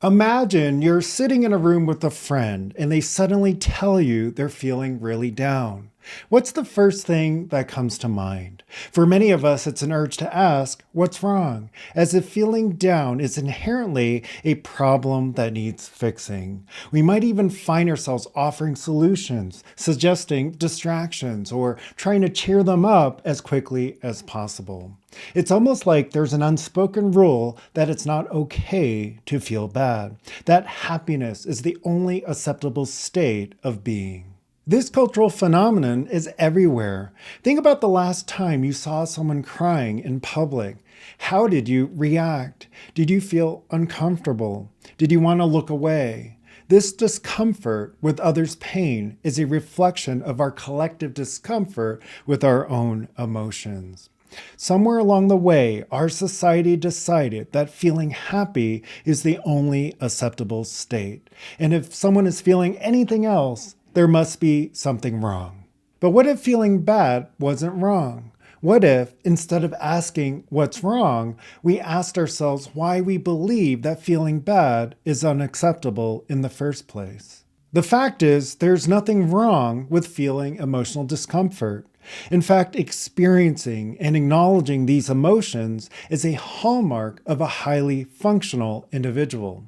Imagine you're sitting in a room with a friend and they suddenly tell you they're feeling really down. What's the first thing that comes to mind? For many of us, it's an urge to ask, what's wrong? As if feeling down is inherently a problem that needs fixing. We might even find ourselves offering solutions, suggesting distractions, or trying to cheer them up as quickly as possible. It's almost like there's an unspoken rule that it's not okay to feel bad, that happiness is the only acceptable state of being. This cultural phenomenon is everywhere. Think about the last time you saw someone crying in public. How did you react? Did you feel uncomfortable? Did you want to look away? This discomfort with others' pain is a reflection of our collective discomfort with our own emotions. Somewhere along the way, our society decided that feeling happy is the only acceptable state. And if someone is feeling anything else, there must be something wrong. But what if feeling bad wasn't wrong? What if, instead of asking what's wrong, we asked ourselves why we believe that feeling bad is unacceptable in the first place? The fact is, there's nothing wrong with feeling emotional discomfort. In fact, experiencing and acknowledging these emotions is a hallmark of a highly functional individual.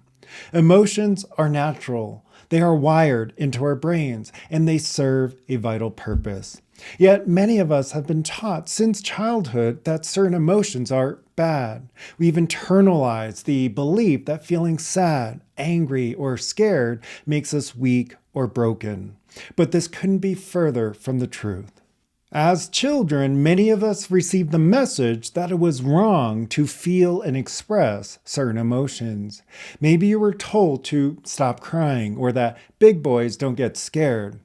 Emotions are natural. They are wired into our brains, and they serve a vital purpose. Yet many of us have been taught since childhood that certain emotions are bad. We've internalized the belief that feeling sad, angry, or scared makes us weak or broken. But this couldn't be further from the truth. As children, many of us received the message that it was wrong to feel and express certain emotions. Maybe you were told to stop crying or that big boys don't get scared.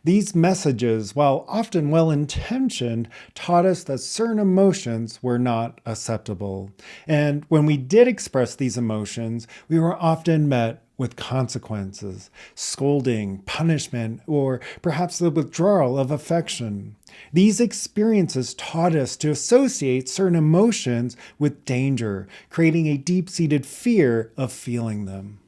These messages, while often well-intentioned, taught us that certain emotions were not acceptable. And when we did express these emotions, we were often met with consequences, scolding, punishment, or perhaps the withdrawal of affection. These experiences taught us to associate certain emotions with danger, creating a deep-seated fear of feeling them.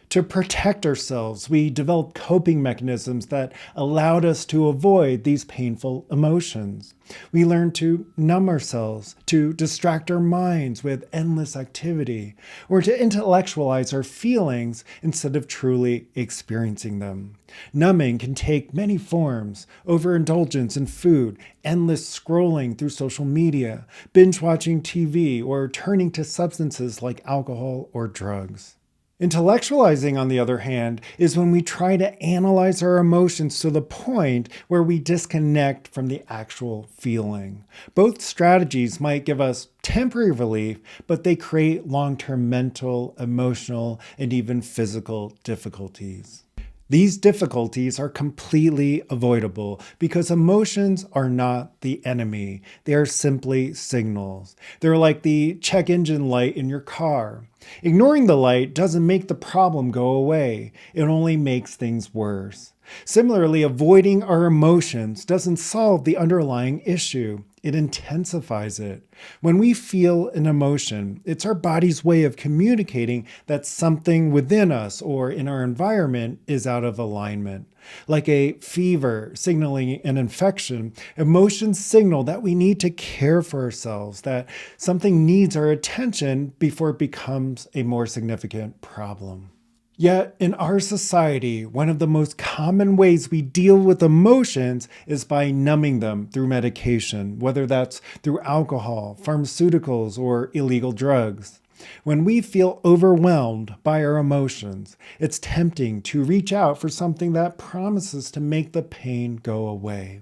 To protect ourselves, we developed coping mechanisms that allowed us to avoid these painful emotions. We learned to numb ourselves, to distract our minds with endless activity, or to intellectualize our feelings instead of truly experiencing them. Numbing can take many forms: overindulgence in food, endless scrolling through social media, binge watching TV, or turning to substances like alcohol or drugs. Intellectualizing, on the other hand, is when we try to analyze our emotions to the point where we disconnect from the actual feeling. Both strategies might give us temporary relief, but they create long-term mental, emotional, and even physical difficulties. These difficulties are completely avoidable because emotions are not the enemy. They are simply signals. They're like the check engine light in your car. Ignoring the light doesn't make the problem go away. It only makes things worse. Similarly, avoiding our emotions doesn't solve the underlying issue. It intensifies it. When we feel an emotion, it's our body's way of communicating that something within us or in our environment is out of alignment. Like a fever signaling an infection, emotions signal that we need to care for ourselves, that something needs our attention before it becomes a more significant problem. Yet, in our society, one of the most common ways we deal with emotions is by numbing them through medication, whether that's through alcohol, pharmaceuticals, or illegal drugs. When we feel overwhelmed by our emotions, it's tempting to reach out for something that promises to make the pain go away.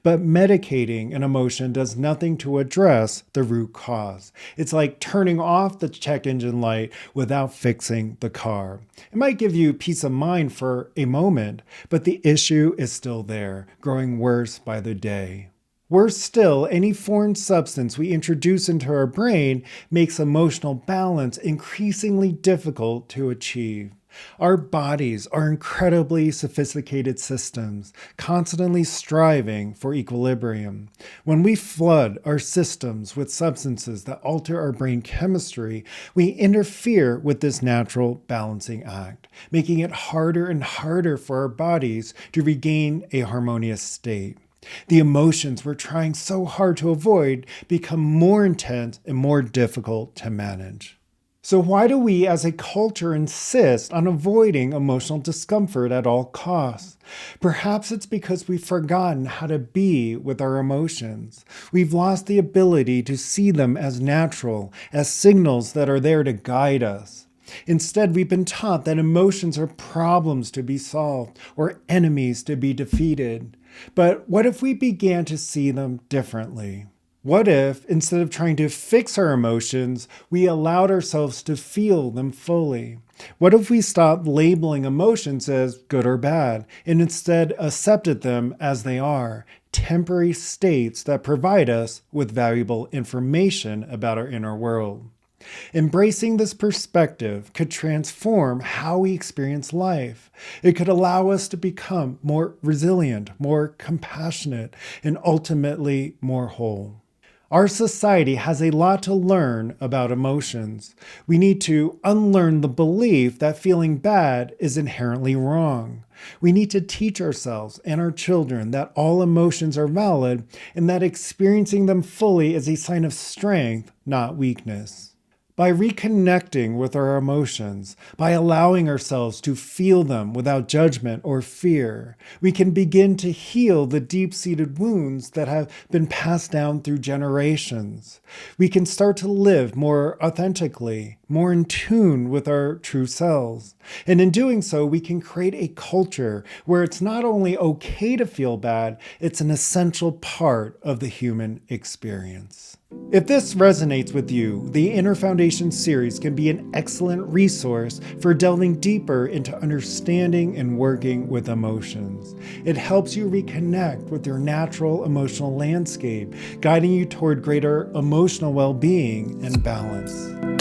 But medicating an emotion does nothing to address the root cause. It's like turning off the check engine light without fixing the car. It might give you peace of mind for a moment, but the issue is still there, growing worse by the day. Worse still, any foreign substance we introduce into our brain makes emotional balance increasingly difficult to achieve. Our bodies are incredibly sophisticated systems, constantly striving for equilibrium. When we flood our systems with substances that alter our brain chemistry, we interfere with this natural balancing act, making it harder and harder for our bodies to regain a harmonious state. The emotions we're trying so hard to avoid become more intense and more difficult to manage. So why do we as a culture insist on avoiding emotional discomfort at all costs? Perhaps it's because we've forgotten how to be with our emotions. We've lost the ability to see them as natural, as signals that are there to guide us. Instead, we've been taught that emotions are problems to be solved or enemies to be defeated. But what if we began to see them differently? What if, instead of trying to fix our emotions, we allowed ourselves to feel them fully? What if we stopped labeling emotions as good or bad and instead accepted them as they are, temporary states that provide us with valuable information about our inner world? Embracing this perspective could transform how we experience life. It could allow us to become more resilient, more compassionate, and ultimately more whole. Our society has a lot to learn about emotions. We need to unlearn the belief that feeling bad is inherently wrong. We need to teach ourselves and our children that all emotions are valid and that experiencing them fully is a sign of strength, not weakness. By reconnecting with our emotions, by allowing ourselves to feel them without judgment or fear, we can begin to heal the deep-seated wounds that have been passed down through generations. We can start to live more authentically, more in tune with our true selves. And in doing so, we can create a culture where it's not only okay to feel bad, it's an essential part of the human experience. If this resonates with you, the Inner Foundation series can be an excellent resource for delving deeper into understanding and working with emotions. It helps you reconnect with your natural emotional landscape, guiding you toward greater emotional well-being and balance.